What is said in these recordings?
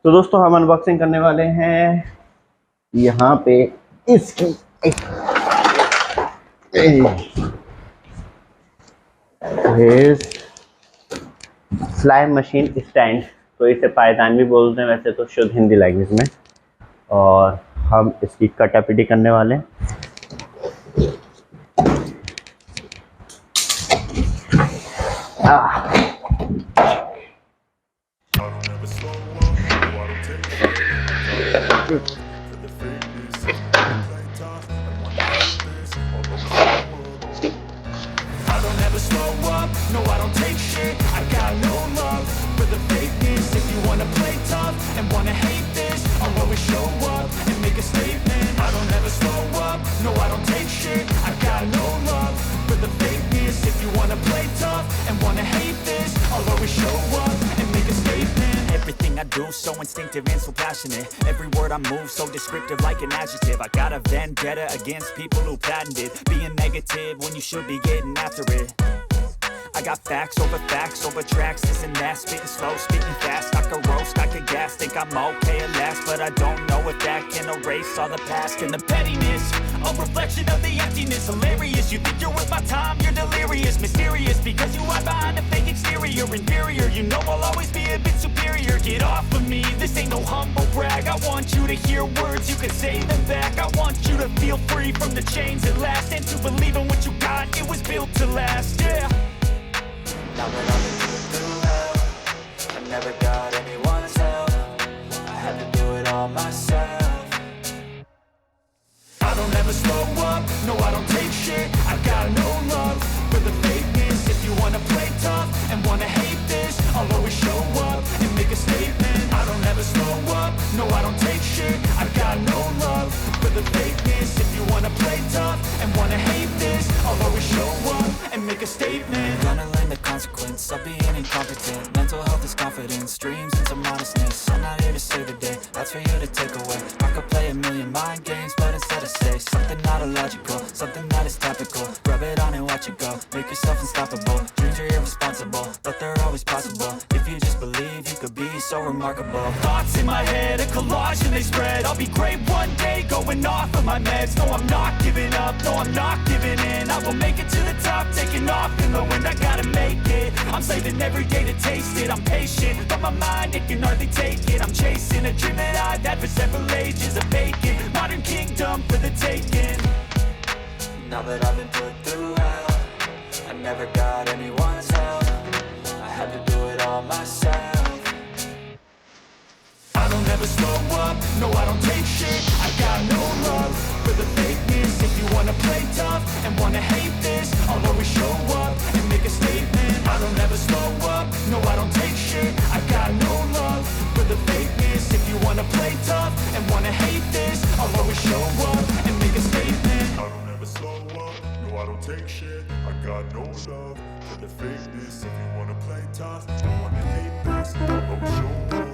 तो दोस्तों हम अनबॉक्सिंग करने वाले हैं यहाँ पे इसकी फ्लाई मशीन स्टैंड। तो इसे पायदान भी बोलते हैं वैसे तो शुद्ध हिंदी लैंग्वेज में। और हम इसकी कटापिटी करने वाले हैं। No, I don't take shit. I got no love for the fakeness. If you wanna play tough and wanna hate this, I'll always show up and make a statement. I don't ever slow up. No, I don't take shit. I got no love for the fakeness. If you wanna play tough and wanna hate this, I'll always show up and make a statement. Everything I do so instinctive and so passionate. Every word I move so descriptive like an adjective. I got a vendetta against people who patented being negative when you should be getting after it. I got facts over tracks, this and that, spitting slow, spitting fast, I could roast, I could gas, think I'm okay at last, but I don't know if that can erase all the past and the pettiness, a reflection of the emptiness, hilarious, you think you're worth my time, you're delirious, mysterious, because you hide behind a fake exterior, inferior, you know I'll always be a bit superior, get off of me, this ain't no humble brag, I want you to hear words, you can say them back, I want you to feel free from the chains at last, and to believe in what you got, it was built to last, yeah. Now that I've been through hell, I never got anyone's help. I had to do it all myself. I don't ever slow up, no I don't take shit. I got no love for the fakeness. If you wanna play tough and wanna hate this, I'll always show up and make a statement. I don't ever slow up, no I don't take shit. I got no love for the fakeness. If you wanna play tough and wanna hate this, I'll always show up and make a statement. Gonna learn the consequence of being incompetent. Mental health is confidence, dreams into modestness. I'm not here to save the day, that's for you to take away. I could play a million mind games, but instead I say something not illogical, something that is topical. Rub it on and watch it go, make yourself unstoppable. Dreams are irresponsible, but they're always possible. If you just believe, you could be so remarkable. Thoughts in my head, a collage and they spread. I'll be great one day, going off of my meds. No, I'm not giving up, no, I'm not giving in. I will make it to the top, taking off in the wind, I gotta make it. I'm saving every day to taste it. I'm patient, but my mind, it can hardly take it. I'm chasing a dream that I've had for several ages. A vacant, modern kingdom for the taking. Now that I've been put through hell, I never got anyone's help. I had to do it all myself. I don't ever slow up, no I don't take shit. I got no love for the fakeness. If you wanna play tough and wanna hate this, I'll always show up and make a statement. I don't ever slow up, no I don't take shit. I got no love for the fakeness. If you wanna play tough and wanna hate this, I'll always show up and make a statement. I don't ever slow up, no I don't take shit. I got no love for the fakeness. If you wanna play tough and wanna hate this, I'll always show up.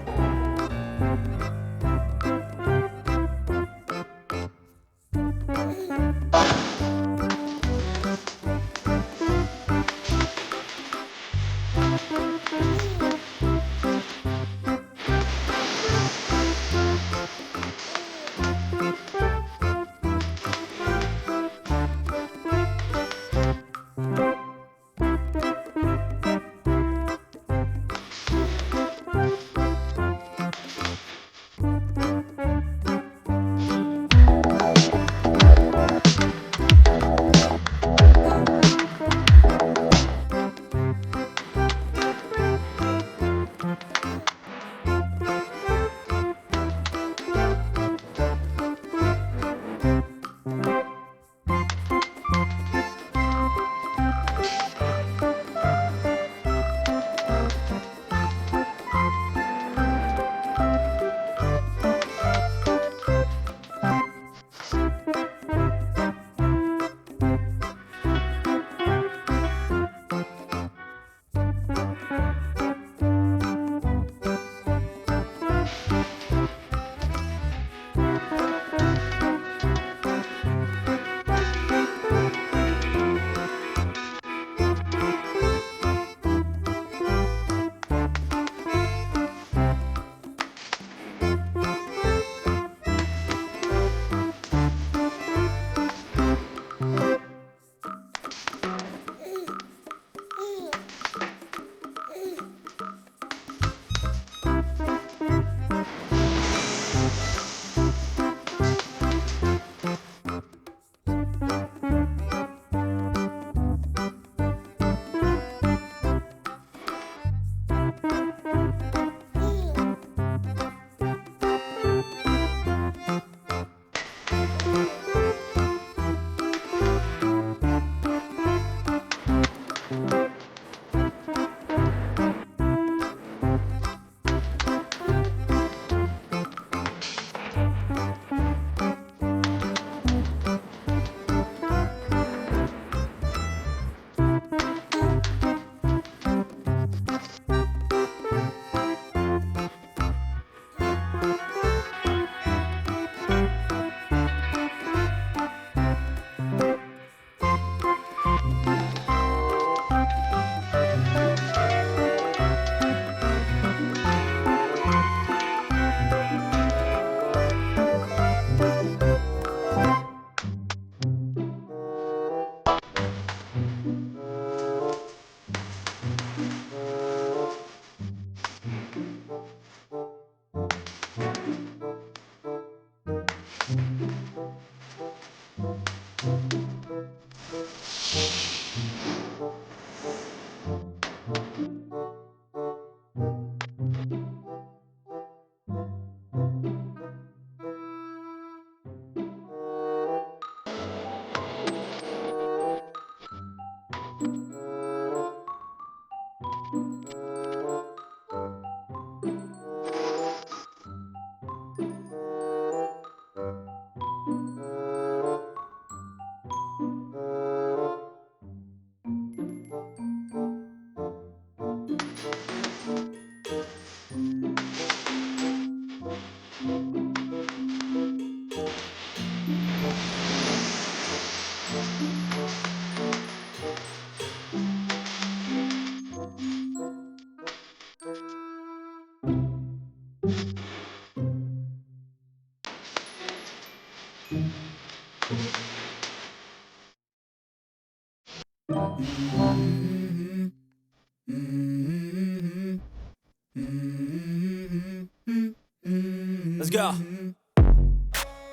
Let's go.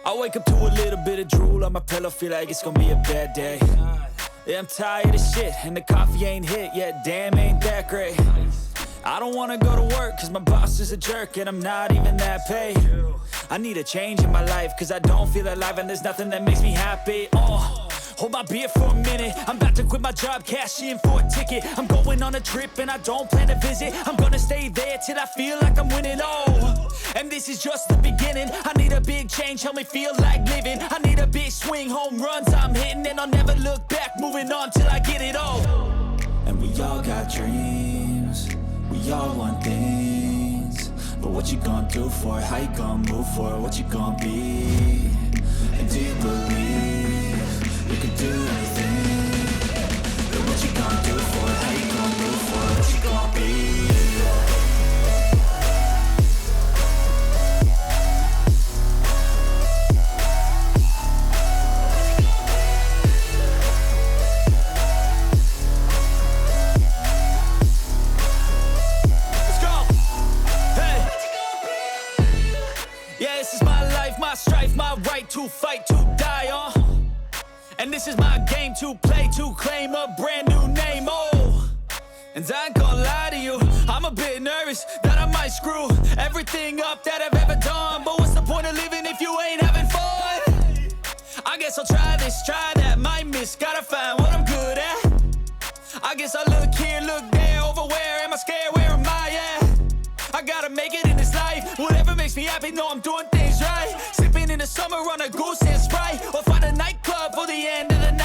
I wake up to a little bit of drool on my pillow, feel like it's gonna be a bad day. Yeah, I'm tired of shit, and the coffee ain't hit yet, damn, ain't that great. I don't wanna go to work, cause my boss is a jerk, and I'm not even that paid. I need a change in my life, cause I don't feel alive, and there's nothing that makes me happy. Hold my beer for a minute, I'm about to quit my job, cash in for a ticket. I'm going on a trip and I don't plan to visit. I'm gonna stay there till I feel like I'm winning, and this is just the beginning. I need a big change, help me feel like living. I need a big swing, home runs I'm hitting, and I'll never look back, moving on till I get it all. And we all got dreams, we all want things, but what you gonna do for it? How you gonna move for it? What you gonna be? And do you believe you can do anything? But what you gonna do for it? How you gonna move for it? What you gonna be? Let's go! Hey! Yeah, this is my life, my strife, my right to fight, to die on. And this is my game to play, to claim a brand new name, And I ain't gonna lie to you, I'm a bit nervous that I might screw everything up that I've ever done. But what's the point of living if you ain't having fun? I guess I'll try this, try that, might miss, gotta find what I'm good at. I guess I look here, look there, over where am I scared, where am I at? I gotta make it in this life, whatever makes me happy, know I'm doing things right. Sipping in the summer on a goose and Sprite, or find a nightclub for the end of the night.